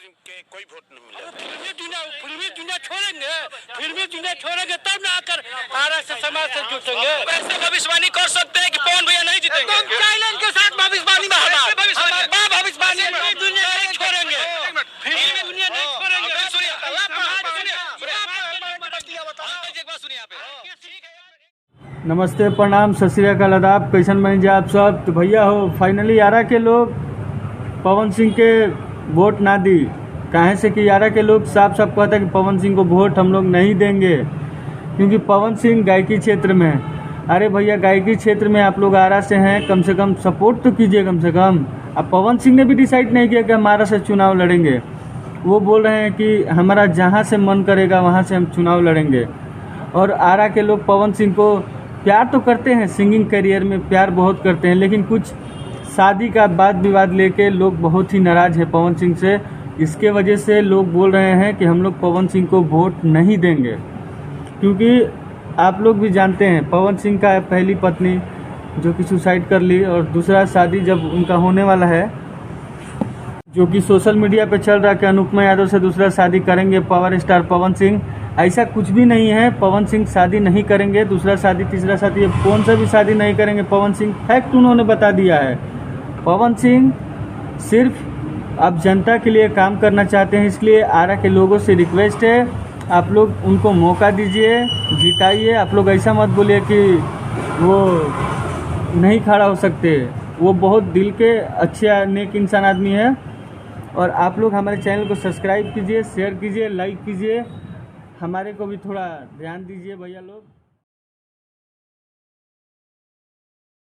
सिंह के कोई वोट नहीं मिला। फिर भी दुनिया छोड़ेंगे तब ना आकर आरा से समाज से जुटेंगे। ऐसे भविष्यवाणी कर सकते हैं कि पवन भैया नहीं जीतेंगे। तुम चैलेंज के साथ भविष्यवाणी में भविष्यवाणी दुनिया नहीं छोड़ेंगे, फिर भी दुनिया नहीं छोड़ेंगे। नमस्ते, प्रणाम, सत श्री अकाल, आदाब। कैसन बन जाए आप सब। तो भैया हो फाइनली आरा के लोग पवन सिंह के वोट ना दी। काहे से कि आरा के लोग साफ साफ कहता है कि पवन सिंह को वोट हम लोग नहीं देंगे, क्योंकि पवन सिंह गायकी क्षेत्र में है। अरे भैया, गायकी क्षेत्र में आप लोग आरा से हैं, कम से कम सपोर्ट तो कीजिए कम से कम। अब पवन सिंह ने भी डिसाइड नहीं किया कि हम आरा से चुनाव लड़ेंगे। वो बोल रहे हैं कि हमारा जहाँ से मन करेगा वहाँ से हम चुनाव लड़ेंगे। और आरा के लोग पवन सिंह को प्यार तो करते हैं, सिंगिंग करियर में प्यार बहुत करते हैं, लेकिन कुछ शादी का वाद विवाद लेके लोग बहुत ही नाराज़ है पवन सिंह से। इसके वजह से लोग बोल रहे हैं कि हम लोग पवन सिंह को वोट नहीं देंगे, क्योंकि आप लोग भी जानते हैं पवन सिंह का पहली पत्नी जो कि सुसाइड कर ली, और दूसरा शादी जब उनका होने वाला है, जो कि सोशल मीडिया पे चल रहा है कि अनुपमा यादव से दूसरा शादी करेंगे पावर स्टार पवन सिंह। ऐसा कुछ भी नहीं है। पवन सिंह शादी नहीं करेंगे, दूसरा शादी तीसरा शादी कौन सा भी शादी नहीं करेंगे पवन सिंह। फैक्ट उन्होंने बता दिया है। पवन सिंह सिर्फ अब जनता के लिए काम करना चाहते हैं, इसलिए आरा के लोगों से रिक्वेस्ट है, आप लोग उनको मौका दीजिए, जिताइए। आप लोग ऐसा मत बोलिए कि वो नहीं खड़ा हो सकते। वो बहुत दिल के अच्छे नेक इंसान आदमी है। और आप लोग हमारे चैनल को सब्सक्राइब कीजिए, शेयर कीजिए, लाइक कीजिए, हमारे को भी थोड़ा ध्यान दीजिए भैया लोग।